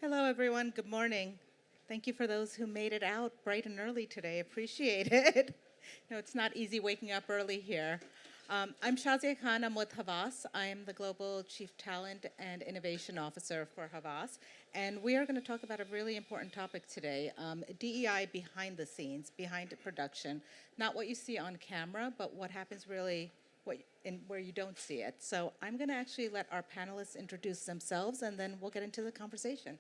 Hello, everyone. Good morning. Thank you for those who made it out bright and early today. Appreciate it. No, it's not easy waking up early here. I'm Shazzia. I'm with Havas. I am the Global Chief Talent and Innovation Officer for Havas. And we are going to talk about a really important topic today, DEI behind the scenes, behind production. Not what you see on camera, but what happens really where you don't see it. So I'm going to actually let our panelists introduce themselves, and then we'll get into the conversation.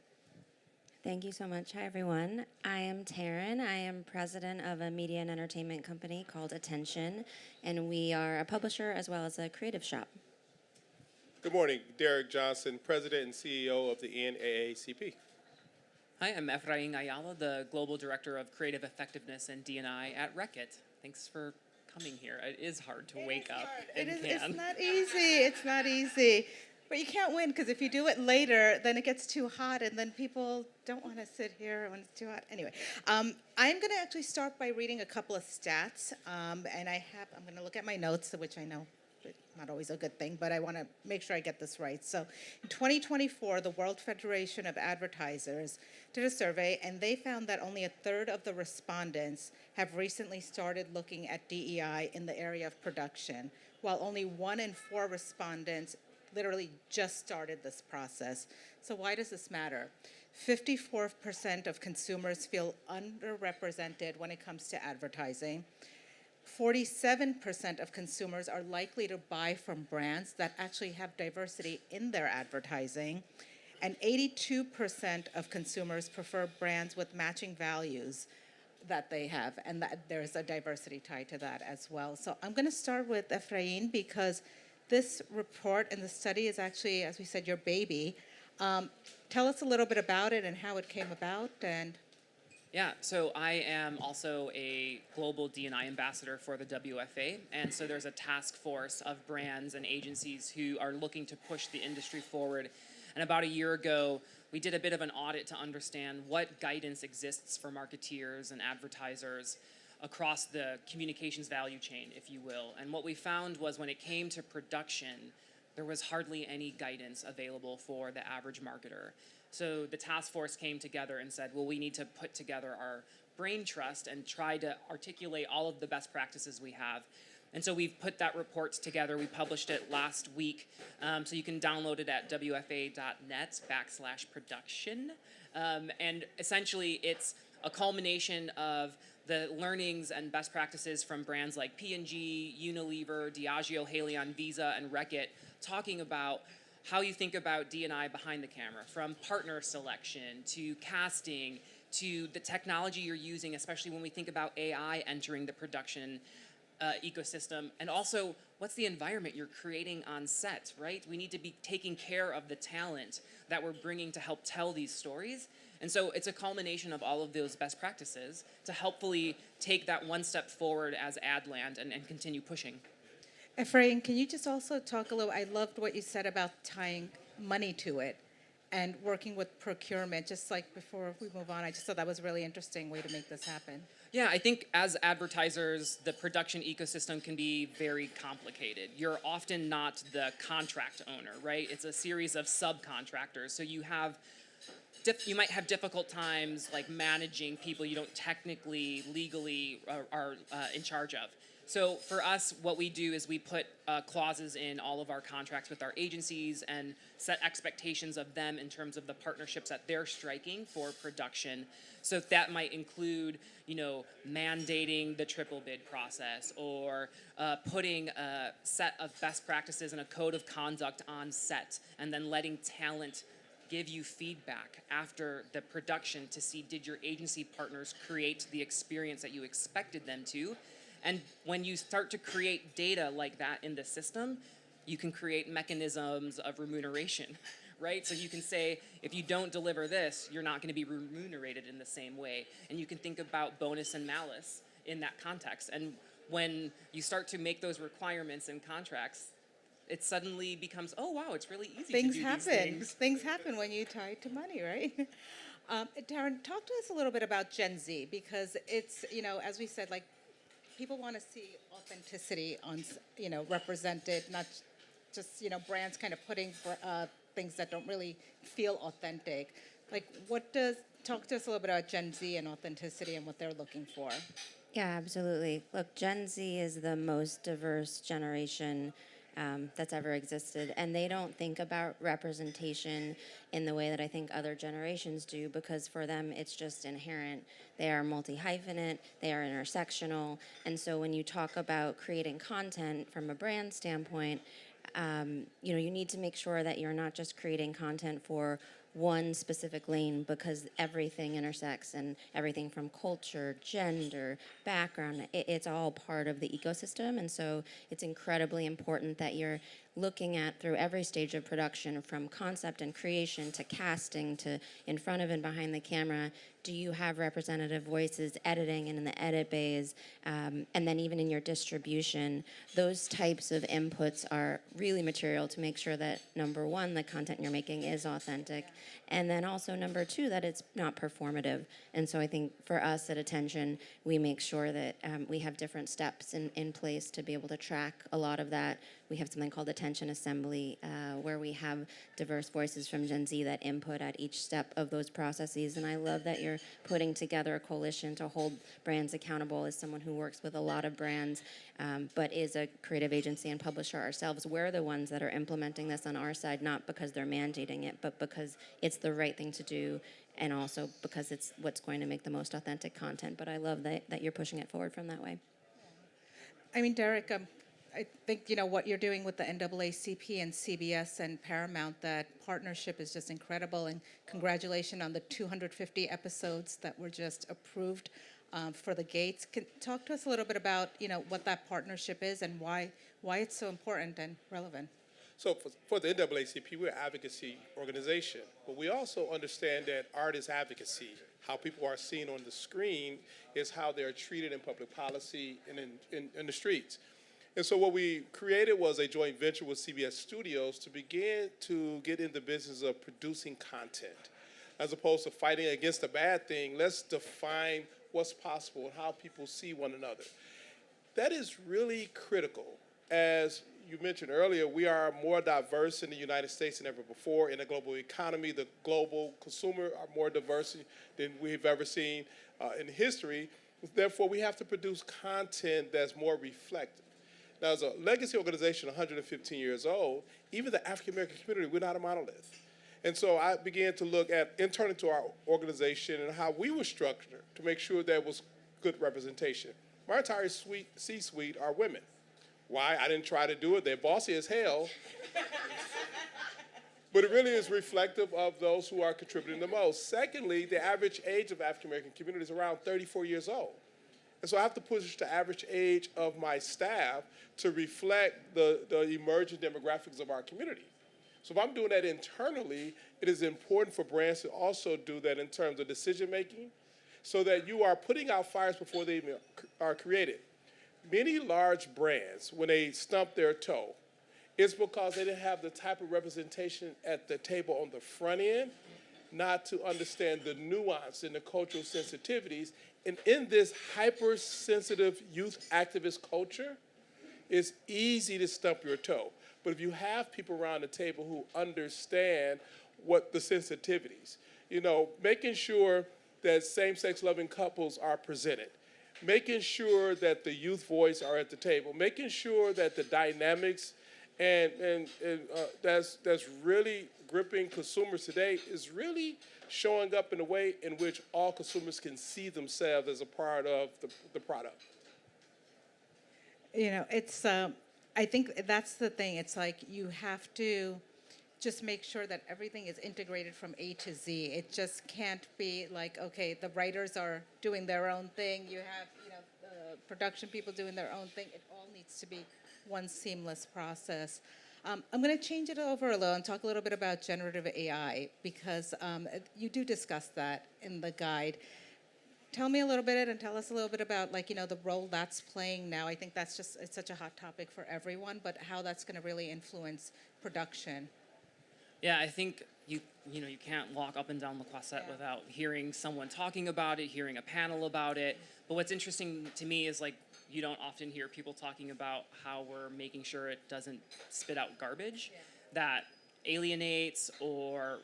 Thank you so much. Hi, everyone. I am Taryn. I am president of a media and entertainment company called Attention, and we are a publisher as well as a creative shop. Good morning. Derrick Johnson, president and CEO of the NAACP. Hi, I'm Efrain Ayala, the Global Director of Creative Effectiveness and D&I at Reckitt. Thanks for coming here. It is hard to wake up and can. It's not easy. It's not easy. But you can't win, because if you do it later, then it gets too hot, and then people don't want to sit here when it's too hot. Anyway, I'm going to actually start by reading a couple of stats, and I'm going to look at my notes, which I know is not always a good thing, but I want to make sure I get this right. So in 2024, the World Federation of Advertisers did a survey, and they found that only a third of the respondents have recently started looking at DEI in the area of production, while only 1 in 4 respondents literally just started this process. So why does this matter? 54% of consumers feel underrepresented when it comes to advertising. 47% of consumers are likely to buy from brands that actually have diversity in their advertising. And 82% of consumers prefer brands with matching values that they have, and that there's a diversity tied to that as well. So I'm going to start with Efrain, because this report and the study is actually, as we said, your baby. Tell us a little bit about it and how it came about. Yeah, so I am also a global D&I ambassador for the WFA, and so there's a task force of brands and agencies who are looking to push the industry forward. And about a year ago, we did a bit of an audit to understand what guidance exists for marketeers and advertisers across the communications value chain, if you will. And what we found was when it came to production, there was hardly any guidance available for the average marketer. So the task force came together and said, well, we need to put together our brain trust and try to articulate all of the best practices we have. And so we've put that report together. We published it last week. So you can download it at wfa.net/production. And essentially, it's a culmination of the learnings and best practices from brands like P&G, Unilever, Diageo, Haleon, Visa, and Reckitt, talking about how you think about D&I behind the camera, from partner selection to casting to the technology you're using, especially when we think about AI entering the production ecosystem, and also what's the environment you're creating on set, right? We need to be taking care of the talent that we're bringing to help tell these stories. And so it's a culmination of all of those best practices to helpfully take that one step forward as ad land and continue pushing. Efrain, can you just also talk a little, I loved what you said about tying money to it and working with procurement, just like before we move on. I just thought that was a really interesting way to make this happen. Yeah, I think as advertisers, the production ecosystem can be very complicated. You're often not the contract owner, right? It's a series of subcontractors. So you might have difficult times like managing people you don't technically, legally are in charge of. So for us, what we do is we put clauses in all of our contracts with our agencies and set expectations of them in terms of the partnerships that they're striking for production. So that might include, mandating the triple bid process, or putting a set of best practices and a code of conduct on set, and then letting talent give you feedback after the production to see, did your agency partners create the experience that you expected them to? And when you start to create data like that in the system, you can create mechanisms of remuneration, right? So you can say, if you don't deliver this, you're not going to be remunerated in the same way. And you can think about bonus and malus in that context. And when you start to make those requirements in contracts, it suddenly becomes, oh, wow, it's really easy to do these things. Things happen when you tie it to money, right? Taryn, talk to us a little bit about Gen Z, because it's, as we said, like, people want to see authenticity on, represented, not just, brands kind of putting things that don't really feel authentic. Like, talk to us a little bit about Gen Z and authenticity and what they're looking for. Yeah, absolutely. Look, Gen Z is the most diverse generation that's ever existed, and they don't think about representation in the way that I think other generations do, because for them it's just inherent. They are multi-hyphenate, they are intersectional, and so when you talk about creating content from a brand standpoint, you need to make sure that you're not just creating content for one specific lane, because everything intersects, and everything from culture, gender, background, it's all part of the ecosystem. And so it's incredibly important that you're looking at through every stage of production, from concept and creation to casting to in front of and behind the camera. Do you have representative voices editing and in the edit bays, and then even in your distribution? Those types of inputs are really material to make sure that, number one, the content you're making is authentic, and then also number two, that it's not performative. And so I think for us at Attention, we make sure that we have different steps in place to be able to track a lot of that. We have something called Attention Assembly, where we have diverse voices from Gen Z that input at each step of those processes. And I love that you're putting together a coalition to hold brands accountable. As someone who works with a lot of brands, but is a creative agency and publisher ourselves, we're the ones that are implementing this on our side, not because they're mandating it, but because it's the right thing to do, and also because it's what's going to make the most authentic content. But I love that you're pushing it forward from that way. I mean, Derrick, I think, what you're doing with the NAACP and CBS and Paramount, that partnership is just incredible. And congratulations on the 250 episodes that were just approved for the Gates. Talk to us a little bit about, what that partnership is and why it's so important and relevant. So for the NAACP, we're an advocacy organization, but we also understand that art is advocacy. How people are seen on the screen is how they're treated in public policy and in the streets. And so what we created was a joint venture with CBS Studios to begin to get in the business of producing content. As opposed to fighting against a bad thing, let's define what's possible and how people see one another. That is really critical. As you mentioned earlier, we are more diverse in the United States than ever before. In the global economy, the global consumer are more diverse than we've ever seen in history. Therefore, we have to produce content that's more reflective. Now, as a legacy organization 115 years old, even the African-American community, we're not a monolith. And so I began to look at internally to our organization and how we were structured to make sure there was good representation. My entire C-suite are women. Why? I didn't try to do it. They're bossy as hell. But it really is reflective of those who are contributing the most. Secondly, the average age of African-American community is around 34 years old. And so I have to push the average age of my staff to reflect the emerging demographics of our community. So if I'm doing that internally, it is important for brands to also do that in terms of decision-making, so that you are putting out fires before they even are created. Many large brands, when they stump their toe, it's because they didn't have the type of representation at the table on the front end, not to understand the nuance and the cultural sensitivities. And in this hypersensitive youth activist culture, it's easy to stump your toe. But if you have people around the table who understand what the sensitivities, making sure that same-sex loving couples are presented, making sure that the youth voice are at the table, making sure that the dynamics and that's really gripping consumers today is really showing up in a way in which all consumers can see themselves as a part of the product. It's, I think that's the thing. It's like you have to just make sure that everything is integrated from A to Z. It just can't be like, okay, the writers are doing their own thing. You have, the production people doing their own thing. It all needs to be one seamless process. I'm going to change it over a little and talk a little bit about generative AI, because you do discuss that in the guide. Tell me a little bit and tell us a little bit about the role that's playing now. I think it's such a hot topic for everyone, but how that's going to really influence production. Yeah, I think you can't walk up and down the Croisette without hearing someone talking about it, hearing a panel about it. But what's interesting to me is you don't often hear people talking about how we're making sure it doesn't spit out garbage. Yeah. That alienates or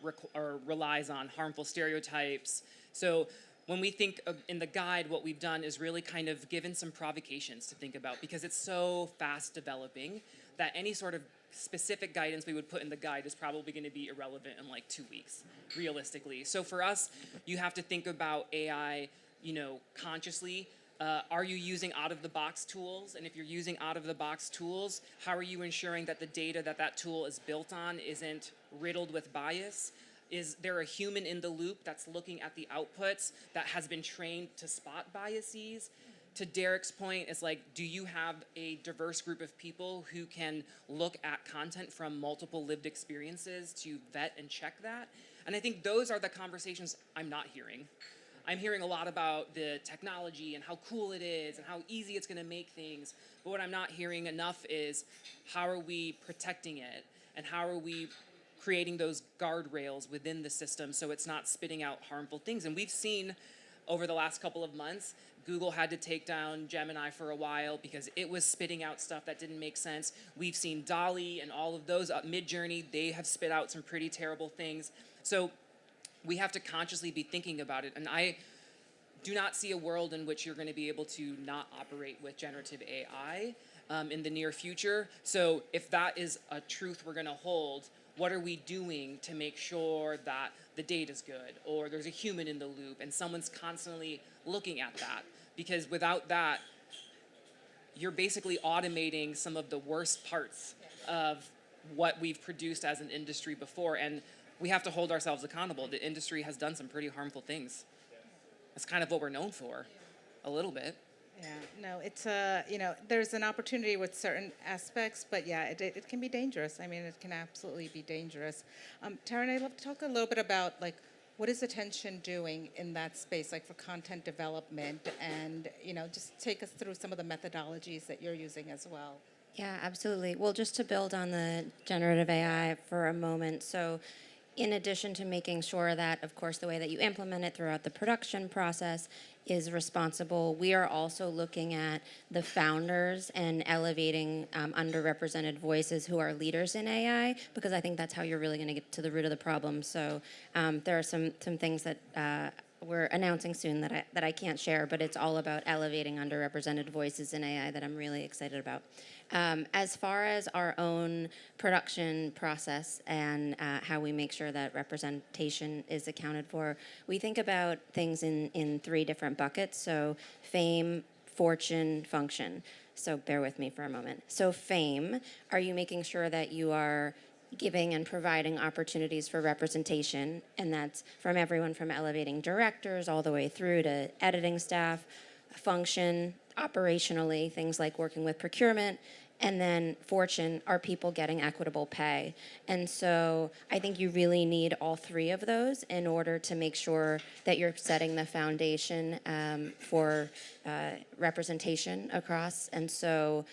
relies on harmful stereotypes. So when we think of, in the guide, what we've done is really kind of given some provocations to think about, because it's so fast developing that any sort of specific guidance we would put in the guide is probably going to be irrelevant in like 2 weeks, realistically. So for us, you have to think about AI, consciously. Are you using out-of-the-box tools? And if you're using out-of-the-box tools, how are you ensuring that the data that tool is built on isn't riddled with bias? Is there a human in the loop that's looking at the outputs that has been trained to spot biases? To Derrick's point, it's like, do you have a diverse group of people who can look at content from multiple lived experiences to vet and check that? And I think those are the conversations I'm not hearing. I'm hearing a lot about the technology and how cool it is and how easy it's going to make things. But what I'm not hearing enough is, how are we protecting it? And how are we creating those guardrails within the system so it's not spitting out harmful things? And we've seen over the last couple of months, Google had to take down Gemini for a while because it was spitting out stuff that didn't make sense. We've seen Dolly and all of those, Midjourney, they have spit out some pretty terrible things. So we have to consciously be thinking about it. And I do not see a world in which you're going to be able to not operate with generative AI in the near future. So if that is a truth we're going to hold, what are we doing to make sure that the data's good, or there's a human in the loop and someone's constantly looking at that? Because without that, you're basically automating some of the worst parts of what we've produced as an industry before. And we have to hold ourselves accountable. The industry has done some pretty harmful things. That's kind of what we're known for, a little bit. Yeah, no, it's there's an opportunity with certain aspects, but yeah, it can be dangerous. I mean, it can absolutely be dangerous. Taryn, I'd love to talk a little bit about what is attention doing in that space, for content development, and just take us through some of the methodologies that you're using as well. Yeah, absolutely. Well, just to build on the generative AI for a moment, so in addition to making sure that, of course, the way that you implement it throughout the production process is responsible, we are also looking at the founders and elevating underrepresented voices who are leaders in AI, because I think that's how you're really going to get to the root of the problem. So there are some things that we're announcing soon that I can't share, but it's all about elevating underrepresented voices in AI that I'm really excited about. As far as our own production process and how we make sure that representation is accounted for, we think about things in 3 different buckets. So fame, fortune, function. So bear with me for a moment. So fame, are you making sure that you are giving and providing opportunities for representation? And that's from everyone from elevating directors all the way through to editing staff. Function, operationally, things like working with procurement. And then fortune, are people getting equitable pay? And so I think you really need all 3 of those in order to make sure that you're setting the foundation for representation across. And so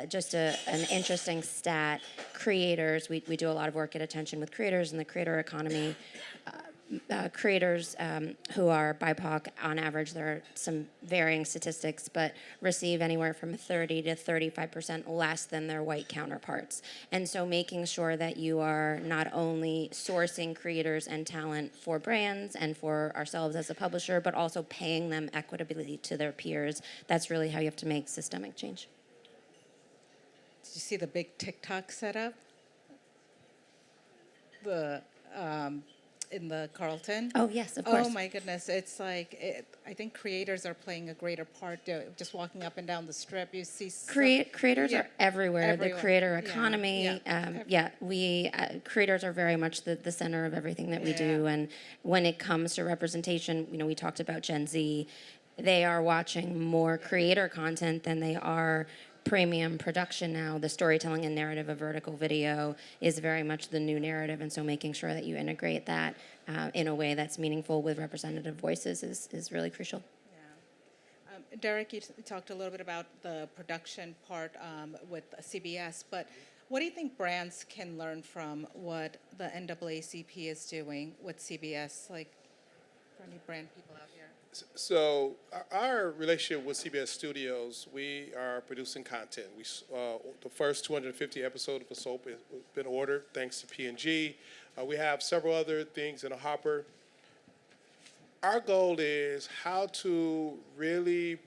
just an interesting stat, creators, we do a lot of work at Attention with creators in the creator economy. Creators who are BIPOC, on average, there are some varying statistics, but receive anywhere from 30 to 35% less than their white counterparts. And so making sure that you are not only sourcing creators and talent for brands and for ourselves as a publisher, but also paying them equitably to their peers, that's really how you have to make systemic change. Did you see the big TikTok setup? In the Carlton? Oh, yes, of course. Oh, my goodness. It's I think creators are playing a greater part. Just walking up and down the strip, you see... Creators are everywhere. The creator economy. We creators are very much the center of everything that we do. And when it comes to representation, we talked about Gen Z. They are watching more creator content than they are premium production now. The storytelling and narrative of vertical video is very much the new narrative, and so making sure that you integrate that in a way that's meaningful with representative voices is really crucial. Yeah. Derrick, you talked a little bit about the production part with CBS, but what do you think brands can learn from what the NAACP is doing with CBS, for any brand people out here? So our relationship with CBS Studios, we are producing content. The first 250 episodes of the soap has been ordered thanks to P&G. We have several other things in the hopper. Our goal is how to really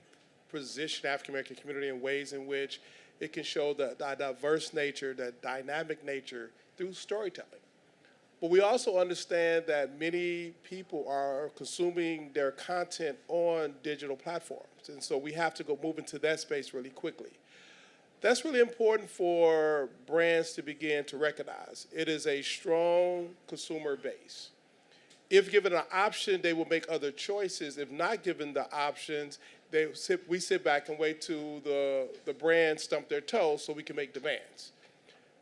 position the African American community in ways in which it can show the diverse nature, the dynamic nature through storytelling. But we also understand that many people are consuming their content on digital platforms. And so we have to go move into that space really quickly. That's really important for brands to begin to recognize. It is a strong consumer base. If given an option, they will make other choices. If not given the options, we sit back and wait till the brand stump their toe so we can make demands.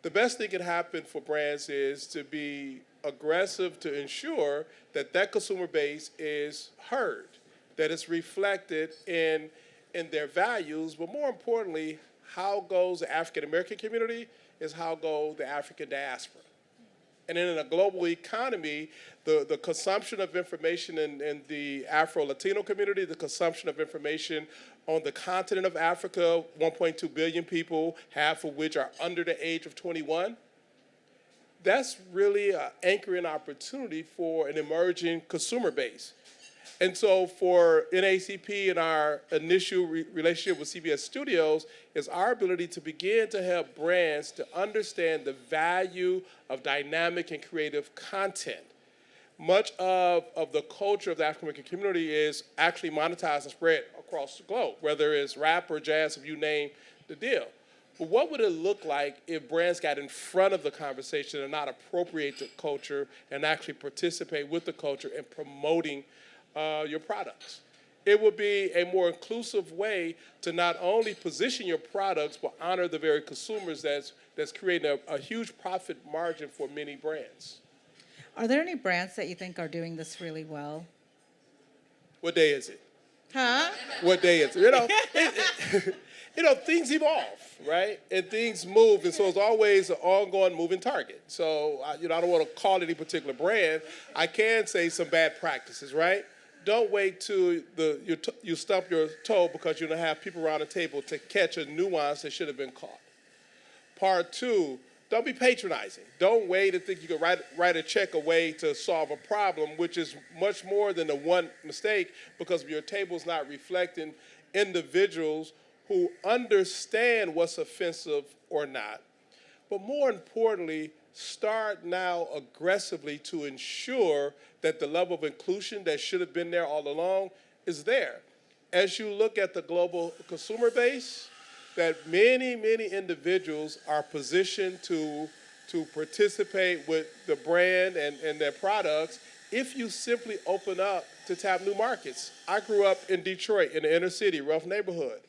The best thing that can happen for brands is to be aggressive to ensure that that consumer base is heard, that it's reflected in their values, but more importantly, how goes the African American community is how goes the African diaspora. And then in a global economy, the consumption of information in the Afro-Latino community, the consumption of information on the continent of Africa, 1.2 billion people, half of which are under the age of 21, that's really an anchoring opportunity for an emerging consumer base. And so for NAACP and our initial relationship with CBS Studios is our ability to begin to help brands to understand the value of dynamic and creative content. Much of the culture of the African American community is actually monetized and spread across the globe, whether it's rap or jazz, if you name the deal. But what would it look like if brands got in front of the conversation and not appropriate the culture and actually participate with the culture in promoting your products? It would be a more inclusive way to not only position your products, but honor the very consumers that's creating a huge profit margin for many brands. Are there any brands that you think are doing this really well? What day is it? Huh? What day is it? Things evolve, right? And things move, and so it's always an ongoing moving target. So, I don't want to call any particular brand. I can say some bad practices, right? Don't wait till you stump your toe because you don't have people around the table to catch a nuance that should have been caught. Part two, don't be patronizing. Don't wait and think you can write a check away to solve a problem, which is much more than the one mistake because your table's not reflecting individuals who understand what's offensive or not. But more importantly, start now aggressively to ensure that the level of inclusion that should have been there all along is there. As you look at the global consumer base, that many, many individuals are positioned to participate with the brand and their products if you simply open up to tap new markets. I grew up in Detroit, in the inner city, rough neighborhood.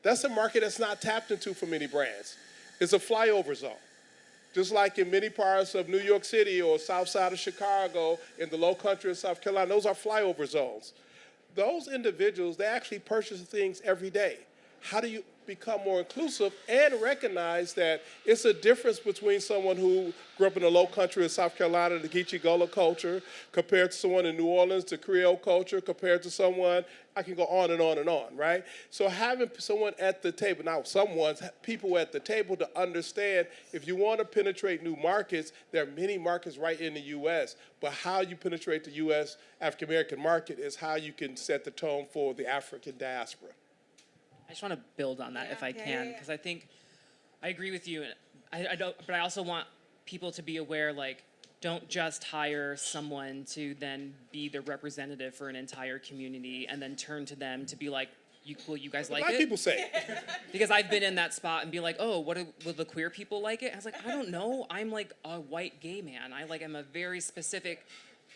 That's a market that's not tapped into for many brands. It's a flyover zone. Just like in many parts of New York City or south side of Chicago, in the low country of South Carolina, those are flyover zones. Those individuals, they actually purchase things every day. How do you become more inclusive and recognize that it's a difference between someone who grew up in the low country of South Carolina, the Geechee Gullah culture, compared to someone in New Orleans, the Creole culture, compared to someone, I can go on and on and on, right? So having someone at the table, people at the table to understand if you want to penetrate new markets, there are many markets right in the U.S., but how you penetrate the U.S. African American market is how you can set the tone for the African diaspora. I just want to build on that if I can, because I think I agree with you. But I also want people to be aware, don't just hire someone to then be the representative for an entire community and then turn to them to be like, will you guys like it? Black people say. Because I've been in that spot and be like, oh, will the queer people like it? I was like, I don't know. I'm like a white gay man. I'm a very specific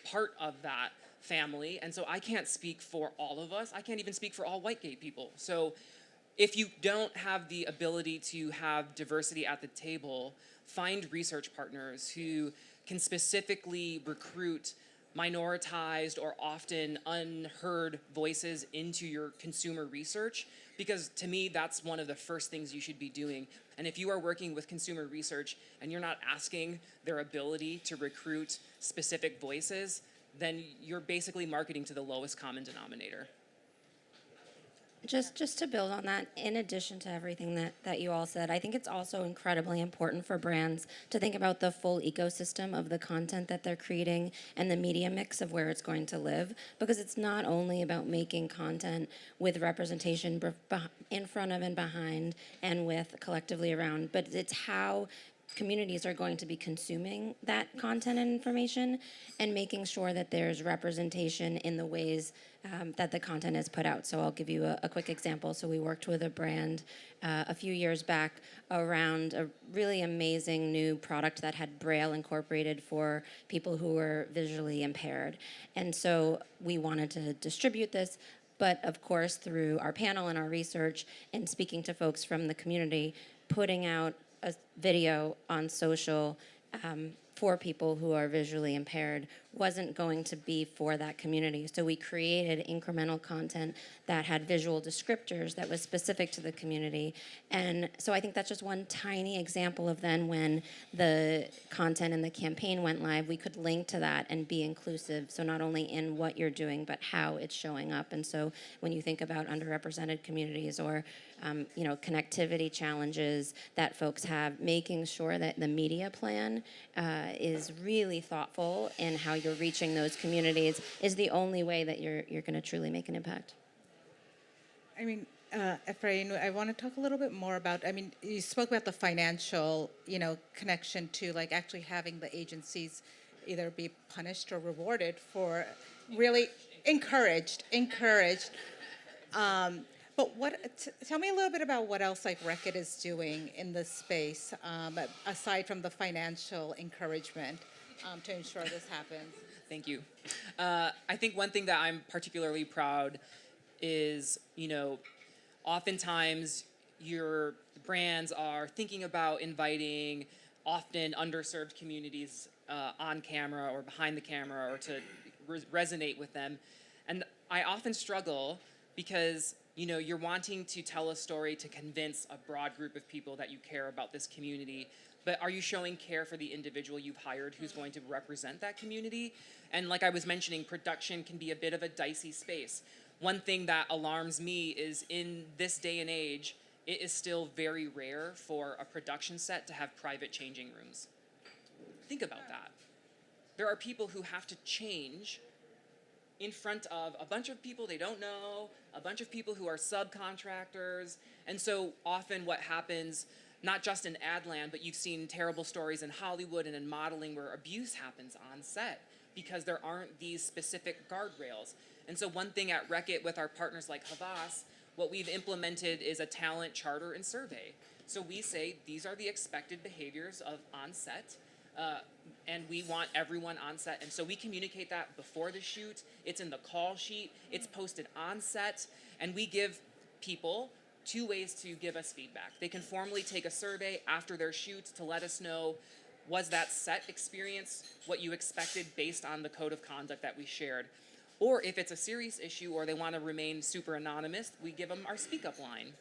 part of that family, and so I can't speak for all of us. I can't even speak for all white gay people. So if you don't have the ability to have diversity at the table, find research partners who can specifically recruit minoritized or often unheard voices into your consumer research, because to me, that's one of the first things you should be doing. And if you are working with consumer research and you're not asking their ability to recruit specific voices, then you're basically marketing to the lowest common denominator. Just to build on that, in addition to everything that you all said, I think it's also incredibly important for brands to think about the full ecosystem of the content that they're creating and the media mix of where it's going to live, because it's not only about making content with representation in front of and behind and with collectively around, but it's how communities are going to be consuming that content and information, and making sure that there's representation in the ways that the content is put out. So I'll give you a quick example. So we worked with a brand a few years back around a really amazing new product that had Braille incorporated for people who were visually impaired. And so we wanted to distribute this, but of course through our panel and our research and speaking to folks from the community, putting out a video on social for people who are visually impaired wasn't going to be for that community. So we created incremental content that had visual descriptors that was specific to the community. And so I think that's just one tiny example of then when the content and the campaign went live, we could link to that and be inclusive. So not only in what you're doing, but how it's showing up. And so when you think about underrepresented communities or connectivity challenges that folks have, making sure that the media plan is really thoughtful in how you're reaching those communities is the only way that you're going to truly make an impact. I mean, Efrain, I want to talk a little bit more about, you spoke about the financial, connection to like actually having the agencies either be punished or rewarded for really encouraged. But tell me a little bit about what else like Reckitt is doing in this space, aside from the financial encouragement to ensure this happens. Thank you. I think one thing that I'm particularly proud is, oftentimes your brands are thinking about inviting often underserved communities on camera or behind the camera or to resonate with them. And I often struggle because you're wanting to tell a story to convince a broad group of people that you care about this community, but are you showing care for the individual you've hired who's going to represent that community? And like I was mentioning, production can be a bit of a dicey space. One thing that alarms me is in this day and age, it is still very rare for a production set to have private changing rooms. Think about that. There are people who have to change in front of a bunch of people they don't know, a bunch of people who are subcontractors. And so often what happens, not just in ad land, but you've seen terrible stories in Hollywood and in modeling where abuse happens on set because there aren't these specific guardrails. And so one thing at Reckitt with our partners like Havas, what we've implemented is a talent charter and survey. So we say these are the expected behaviors of on set, and we want everyone on set. And so we communicate that before the shoot. It's in the call sheet. It's posted on set. And we give people 2 ways to give us feedback. They can formally take a survey after their shoot to let us know, was that set experience what you expected based on the code of conduct that we shared? Or if it's a serious issue or they want to remain super anonymous, we give them our speak up line.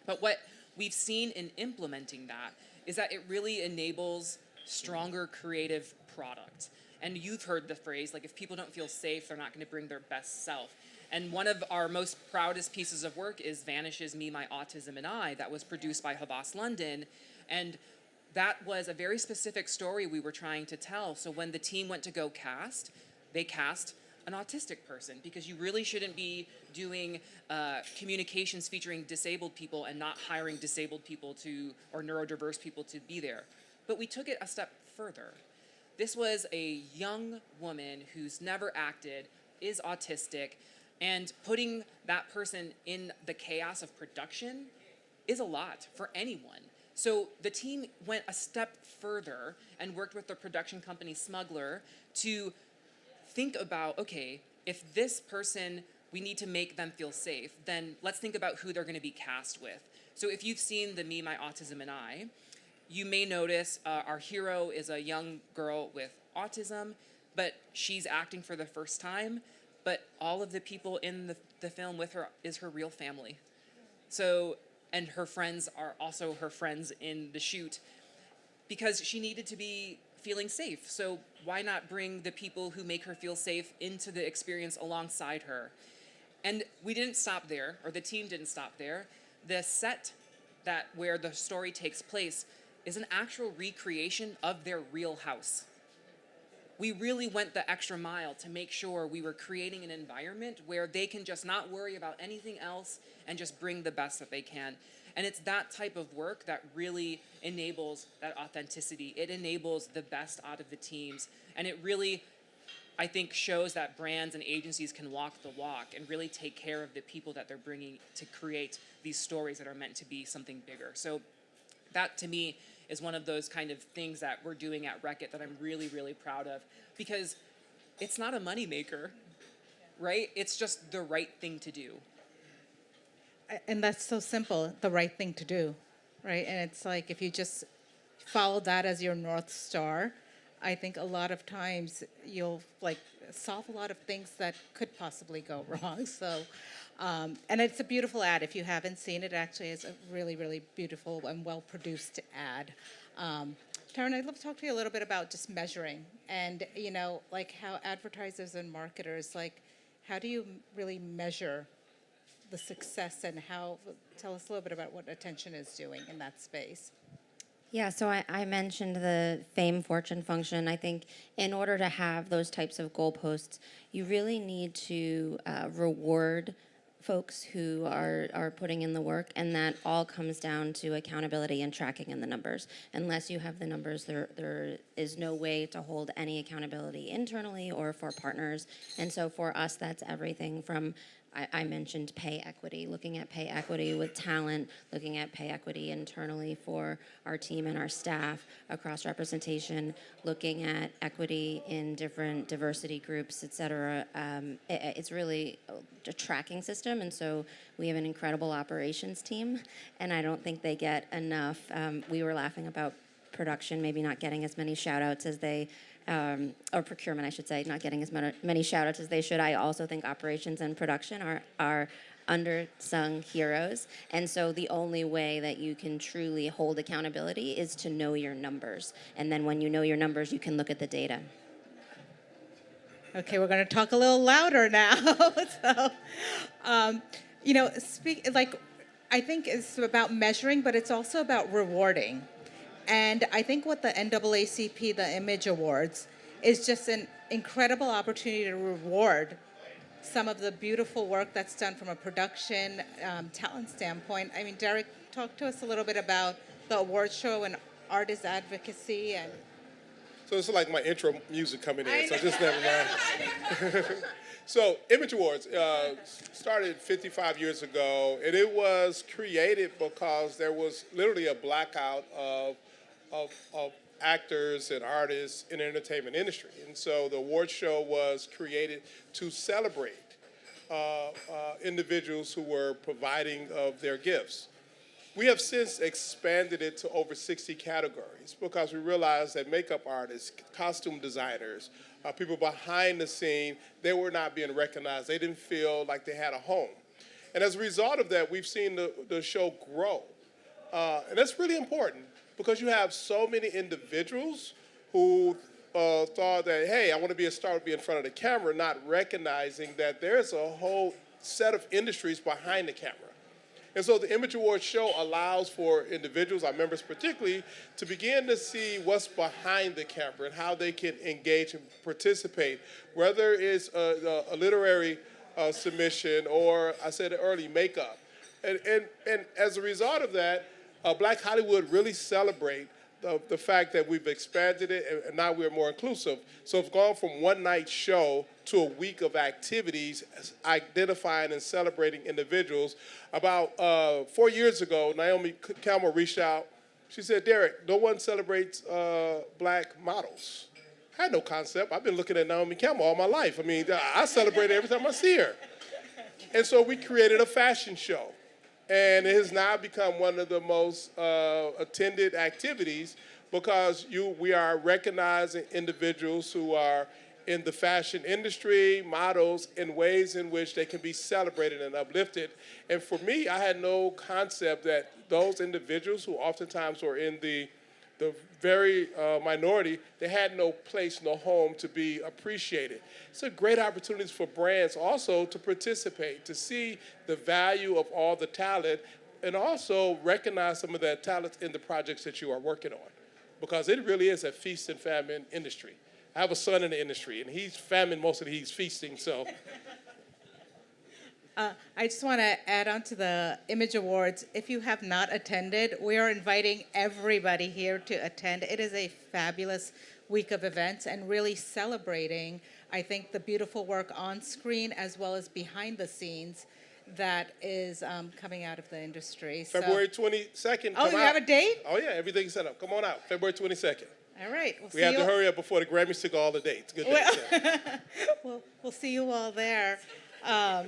But what we've seen in implementing that is that it really enables stronger creative product. And you've heard the phrase, like if people don't feel safe, they're not going to bring their best self. And one of our most proudest pieces of work is Vanishes Me, My Autism and I, that was produced by Havas London. And that was a very specific story we were trying to tell. So when the team went to go cast, they cast an autistic person, because you really shouldn't be doing communications featuring disabled people and not hiring disabled people or neurodiverse people to be there. But we took it a step further. This was a young woman who's never acted, is autistic, and putting that person in the chaos of production is a lot for anyone. So the team went a step further and worked with the production company Smuggler to think about, okay, if this person, we need to make them feel safe, then let's think about who they're going to be cast with. So if you've seen the Me, My Autism and I, you may notice our hero is a young girl with autism, but she's acting for the first time, but all of the people in the film with her is her real family. So, and her friends are also her friends in the shoot, because she needed to be feeling safe. So why not bring the people who make her feel safe into the experience alongside her? And we didn't stop there, or the team didn't stop there. The set where the story takes place is an actual recreation of their real house. We really went the extra mile to make sure we were creating an environment where they can just not worry about anything else and just bring the best that they can. And it's that type of work that really enables that authenticity. It enables the best out of the teams. And it really, I think, shows that brands and agencies can walk the walk and really take care of the people that they're bringing to create these stories that are meant to be something bigger. So that, to me, is one of those kind of things that we're doing at Reckitt that I'm really, really proud of, because it's not a moneymaker, right? It's just the right thing to do. And that's so simple, the right thing to do, right? And it's like if you just follow that as your North Star, I think a lot of times you'll like solve a lot of things that could possibly go wrong. So, and it's a beautiful ad. If you haven't seen it, actually, it's a really, really beautiful and well-produced ad. Taryn, I'd love to talk to you a little bit about just measuring and, you know, like how advertisers and marketers, like, how do you really measure the success and how, tell us a little bit about what attention is doing in that space. Yeah, so I mentioned the fame fortune function. I think in order to have those types of goalposts, you really need to reward folks who are putting in the work, and that all comes down to accountability and tracking in the numbers. Unless you have the numbers, there is no way to hold any accountability internally or for partners. And so for us, that's everything from I mentioned pay equity, looking at pay equity with talent, looking at pay equity internally for our team and our staff, across representation, looking at equity in different diversity groups, et cetera. It's really a tracking system, and so we have an incredible operations team, and I don't think they get enough. We were laughing about production maybe not getting as many shout-outs as they or procurement, I should say, not getting as many shout-outs as they should. I also think operations and production are undersung heroes. And so the only way that you can truly hold accountability is to know your numbers. And then when you know your numbers, you can look at the data. Okay, we're going to talk a little louder now. So, you know, I think it's about measuring, but it's also about rewarding. And I think what the NAACP, the Image Awards, is just an incredible opportunity to reward some of the beautiful work that's done from a production talent standpoint. I mean, Derrick, talk to us a little bit about the award show and artist advocacy. And So it's like my intro music coming in, so just never mind. So Image Awards started 55 years ago, and it was created because there was literally a blackout of actors and artists in the entertainment industry. And so the award show was created to celebrate individuals who were providing of their gifts. We have since expanded it to over 60 categories because we realized that makeup artists, costume designers, people behind the scene, they were not being recognized. They didn't feel like they had a home. And as a result of that, we've seen the show grow. And that's really important because you have so many individuals who thought that, hey, I want to be a star, be in front of the camera, not recognizing that there's a whole set of industries behind the camera. And so the Image Awards show allows for individuals, our members particularly, to begin to see what's behind the camera and how they can engage and participate, whether it's a literary submission or, I said it earlier, makeup. And as a result of that, Black Hollywood really celebrate the fact that we've expanded it and now we're more inclusive. So it's gone from one night show to a week of activities identifying and celebrating individuals. About 4 years ago, Naomi Campbell reached out. She said, Derrick, no one celebrates black models. I had no concept. I've been looking at Naomi Campbell all my life. I mean, I celebrate her every time I see her. And so we created a fashion show. And it has now become one of the most attended activities because we are recognizing individuals who are in the fashion industry, models, in ways in which they can be celebrated and uplifted. And for me, I had no concept that those individuals who oftentimes were in the the very minority, they had no place, no home to be appreciated. It's a great opportunity for brands also to participate, to see the value of all the talent, and also recognize some of that talent in the projects that you are working on, because it really is a feast and famine industry. I have a son in the industry, and he's famine most of the he's feasting, so. I just want to add on to the Image Awards. If you have not attended, we are inviting everybody here to attend. It is a fabulous week of events and really celebrating, I think, the beautiful work on screen as well as behind the scenes that is coming out of the industry. February 22nd. Oh, you have a date? Oh, yeah, everything's set up. Come on out, February 22nd. All right. We have to hurry up before the Grammys took all the dates. Good dates. We'll see you all there. I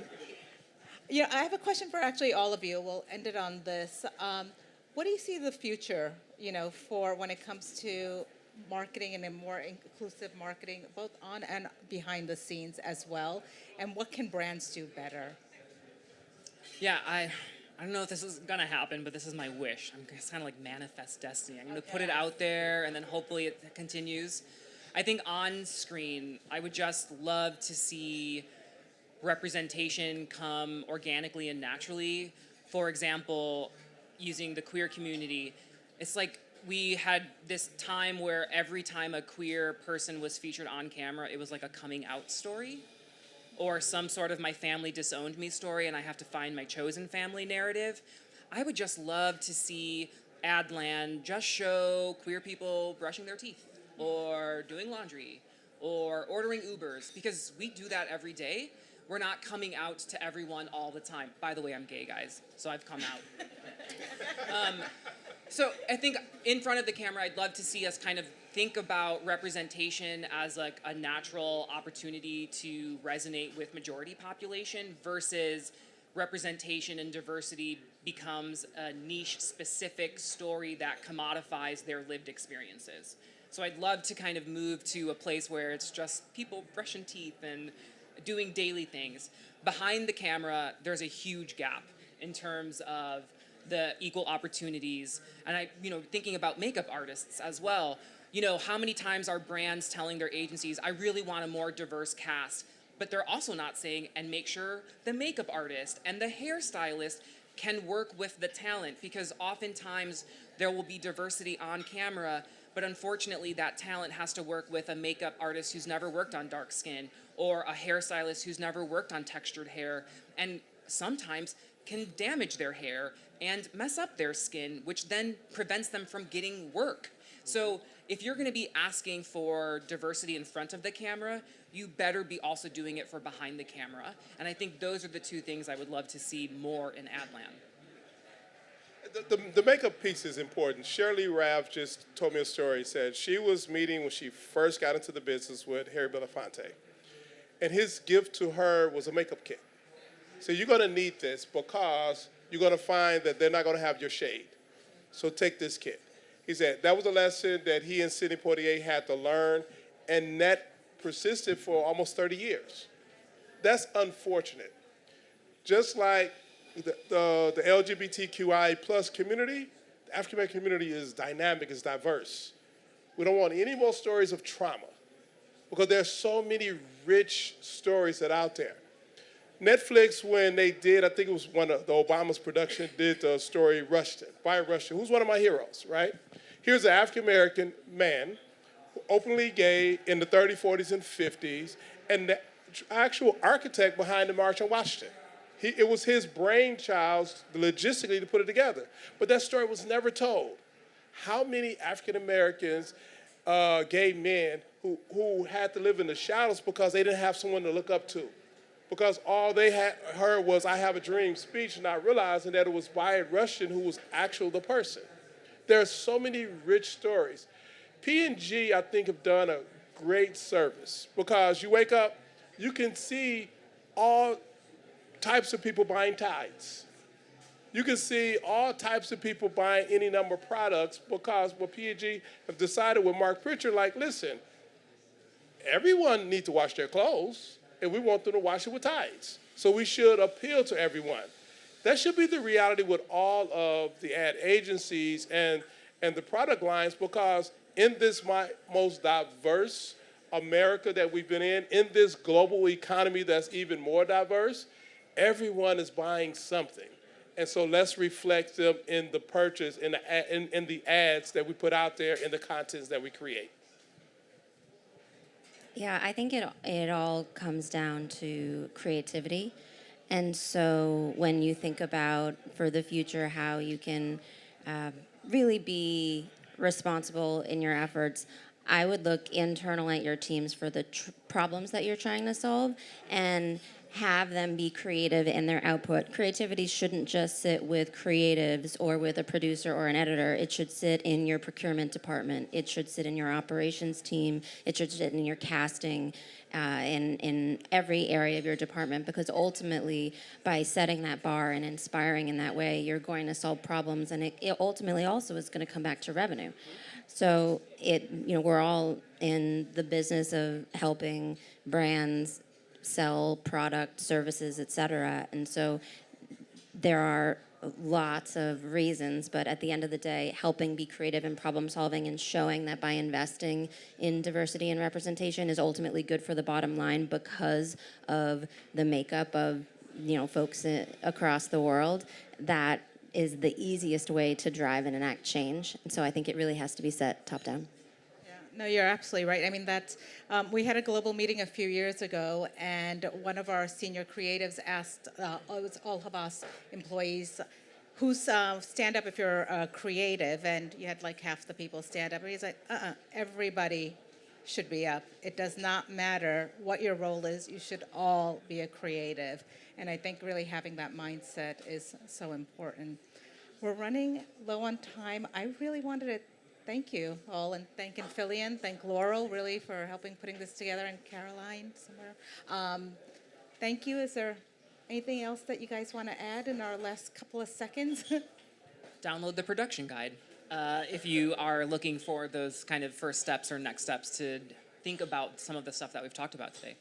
have a question for actually all of you. We'll end it on this. What do you see the future, for when it comes to marketing and a more inclusive marketing, both on and behind the scenes as well? And what can brands do better? Yeah, I don't know if this is gonna happen, but this is my wish. I'm kind of like manifest destiny. I'm gonna put it out there, and then hopefully it continues. I think on screen, I would just love to see representation come organically and naturally. For example, using the queer community, it's like we had this time where every time a queer person was featured on camera, it was like a coming out story, or some sort of my family disowned me story and I have to find my chosen family narrative. I would just love to see Adland just show queer people brushing their teeth or doing laundry or ordering Ubers, because we do that every day. We're not coming out to everyone all the time. By the way, I'm gay, guys, so I've come out. So I think in front of the camera, I'd love to see us kind of think about representation as like a natural opportunity to resonate with majority population versus representation and diversity becomes a niche specific story that commodifies their lived experiences. So I'd love to kind of move to a place where it's just people brushing teeth and doing daily things. Behind the camera, there's a huge gap in terms of the equal opportunities. And thinking about makeup artists as well. How many times are brands telling their agencies, I really want a more diverse cast, but they're also not saying, and make sure the makeup artist and the hairstylist can work with the talent, because oftentimes there will be diversity on camera, but unfortunately that talent has to work with a makeup artist who's never worked on dark skin, or a hairstylist who's never worked on textured hair, and sometimes can damage their hair and mess up their skin, which then prevents them from getting work. So if you're gonna be asking for diversity in front of the camera, you better be also doing it for behind the camera. And I think those are the two things I would love to see more in Adland. The makeup piece is important. Shirley Raff just told me a story. Said she was meeting when she first got into the business with Harry Belafonte. And his gift to her was a makeup kit. So you're gonna need this because you're gonna find that they're not gonna have your shade. So take this kit. He said that was a lesson that he and Sidney Poitier had to learn, and that persisted for almost 30 years. That's unfortunate. Just like the LGBTQI plus community, the African American community is dynamic, is diverse. We don't want any more stories of trauma, because there's so many rich stories that are out there. Netflix, when they did, I think it was one of the Obama's production, did the story Rushton, by Rushton, who's one of my heroes, right? Here's an African-American man, openly gay in the 30s, 40s, and 50s, and the actual architect behind the March on Washington. It was his brainchild, logistically, to put it together. But that story was never told. How many African-Americans, gay men, who had to live in the shadows because they didn't have someone to look up to? Because all they had heard was, I have a dream speech, not realizing that it was Wyatt Rushton who was actually the person. There are so many rich stories. P&G, I think, have done a great service, because you wake up, you can see all types of people buying ties. You can see all types of people buying any number of products, because what P&G have decided with Mark Pritchard, like, listen, everyone needs to wash their clothes, and we want them to wash it with ties. So we should appeal to everyone. That should be the reality with all of the ad agencies and and the product lines, because in this most diverse America that we've been in this global economy that's even more diverse, everyone is buying something. And so let's reflect them in the purchase, in the ads that we put out there, in the contents that we create. Yeah, I think it all comes down to creativity. And so when you think about for the future how you can really be responsible in your efforts, I would look internal at your teams for the problems that you're trying to solve and have them be creative in their output. Creativity shouldn't just sit with creatives or with a producer or an editor. It should sit in your procurement department. It should sit in your operations team. It should sit in your casting, in every area of your department, because ultimately by setting that bar and inspiring in that way, you're going to solve problems, and it ultimately also is going to come back to revenue. So we're all in the business of helping brands sell product, services, etc. And so there are lots of reasons, but at the end of the day, helping be creative and problem solving and showing that by investing in diversity and representation is ultimately good for the bottom line because of the makeup of folks across the world, that is the easiest way to drive and enact change. And so I think it really has to be set top down. No, you're absolutely right. I mean, we had a global meeting a few years ago, and one of our senior creatives asked all Havas employees, who's stand up if you're creative? And you had like half the people stand up. And he's like, everybody should be up. It does not matter what your role is. You should all be a creative. And I think really having that mindset is so important. We're running low on time. I really wanted to thank you all, and thank Infillion, thank Laurel really for helping putting this together, and Caroline somewhere. Thank you. Is there anything else that you guys want to add in our last couple of seconds? Download the production guide if you are looking for those kind of first steps or next steps to think about some of the stuff that we've talked about today.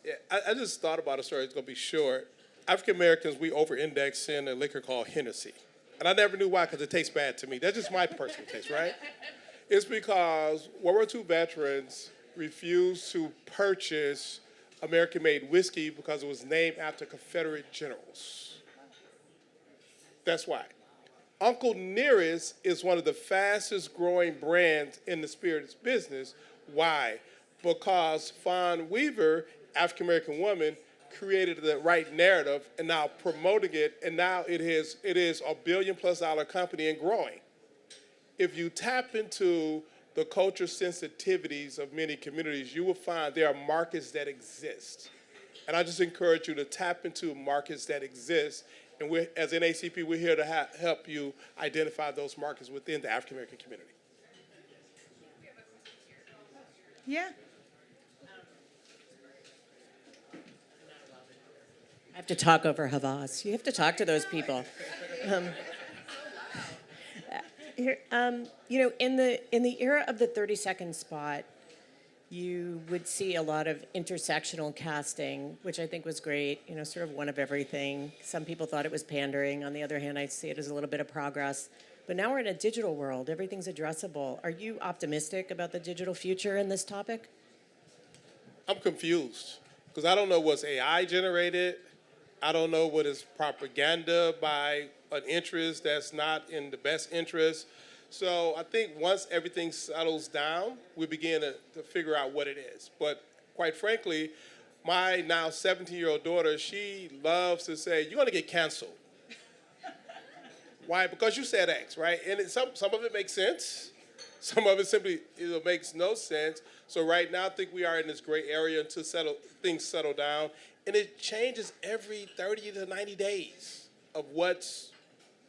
Yeah, I just thought about a story. It's going to be short. African Americans, we over-index in a liquor called Hennessy. And I never knew why, because it tastes bad to me. That's just my personal taste, right? It's because World War II veterans refused to purchase American-made whiskey because it was named after Confederate generals. That's why. Uncle Nearest is one of the fastest growing brands in the spirits business. Why? Because Fawn Weaver, African-American woman, created the right narrative and now promoting it, and now it is $1 billion+ company and growing. If you tap into the culture sensitivities of many communities, you will find there are markets that exist. And I just encourage you to tap into markets that exist. And we're, as NAACP, we're here to help you identify those markets within the African American community. Yeah. I have to talk over Havas. You have to talk to those people. In the era of the 30-second spot, you would see a lot of intersectional casting, which I think was great. Sort of one of everything. Some people thought it was pandering. On the other hand, I see it as a little bit of progress. But now we're in a digital world. Everything's addressable. Are you optimistic about the digital future in this topic? I'm confused because I don't know what's AI generated. I don't know what is propaganda by an interest that's not in the best interest. So I think once everything settles down, we begin to figure out what it is. But quite frankly, my now 17-year-old daughter, she loves to say, you're going to get canceled. Why? Because you said X, right? And some of it makes sense. Some of it simply makes no sense. So right now, I think we are in this gray area until things settle down. And it changes every 30 to 90 days of what's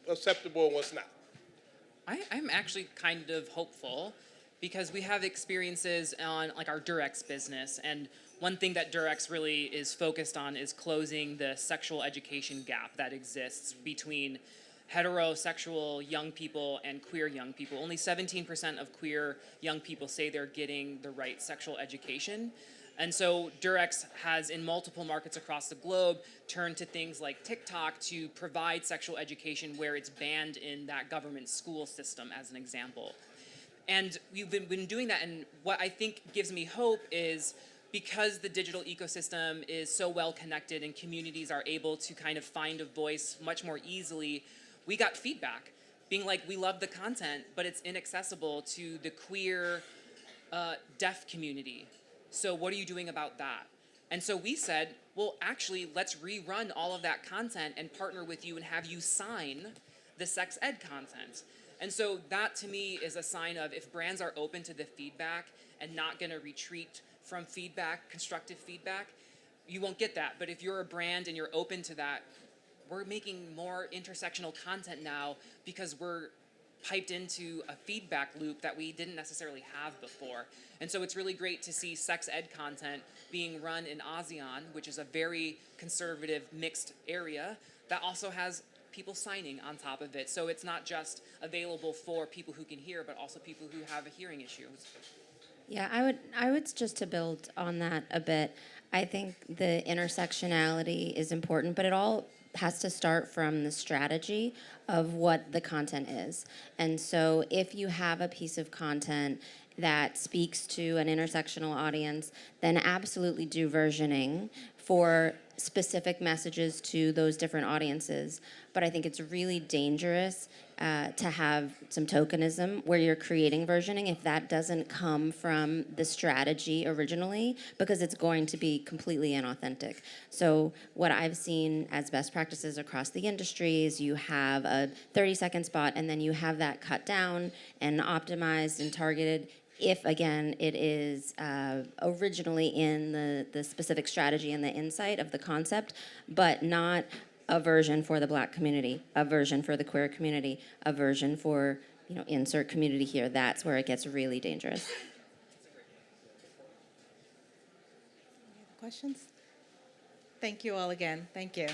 acceptable and what's not. I'm actually kind of hopeful because we have experiences on like our Durex business, and one thing that Durex really is focused on is closing the sexual education gap that exists between heterosexual young people and queer young people. Only 17% of queer young people say they're getting the right sexual education. And so Durex has, in multiple markets across the globe, turned to things like TikTok to provide sexual education where it's banned in that government school system, as an example. And we've been doing that, and what I think gives me hope is because the digital ecosystem is so well connected and communities are able to kind of find a voice much more easily, we got feedback being like, we love the content, but it's inaccessible to the queer, deaf community. So what are you doing about that? And so we said, well, actually, let's rerun all of that content and partner with you and have you sign the sex ed content. And so that to me is a sign of if brands are open to the feedback and not gonna retreat from feedback, constructive feedback, you won't get that. But if you're a brand and you're open to that, we're making more intersectional content now because we're piped into a feedback loop that we didn't necessarily have before. And so it's really great to see sex ed content being run in ASEAN, which is a very conservative mixed area that also has people signing on top of it. So it's not just available for people who can hear, but also people who have a hearing issue. Yeah, I would just to build on that a bit. I think the intersectionality is important, but it all has to start from the strategy of what the content is. And so if you have a piece of content that speaks to an intersectional audience, then absolutely do versioning for specific messages to those different audiences. But I think it's really dangerous to have some tokenism where you're creating versioning if that doesn't come from the strategy originally, because it's going to be completely inauthentic. So what I've seen as best practices across the industry is you have a 30-second spot and then you have that cut down and optimized and targeted if, again, it is originally in the specific strategy and the insight of the concept, but not a version for the Black community, a version for the queer community, a version for, insert community here. That's where it gets really dangerous. Questions? Thank you all again. Thank you.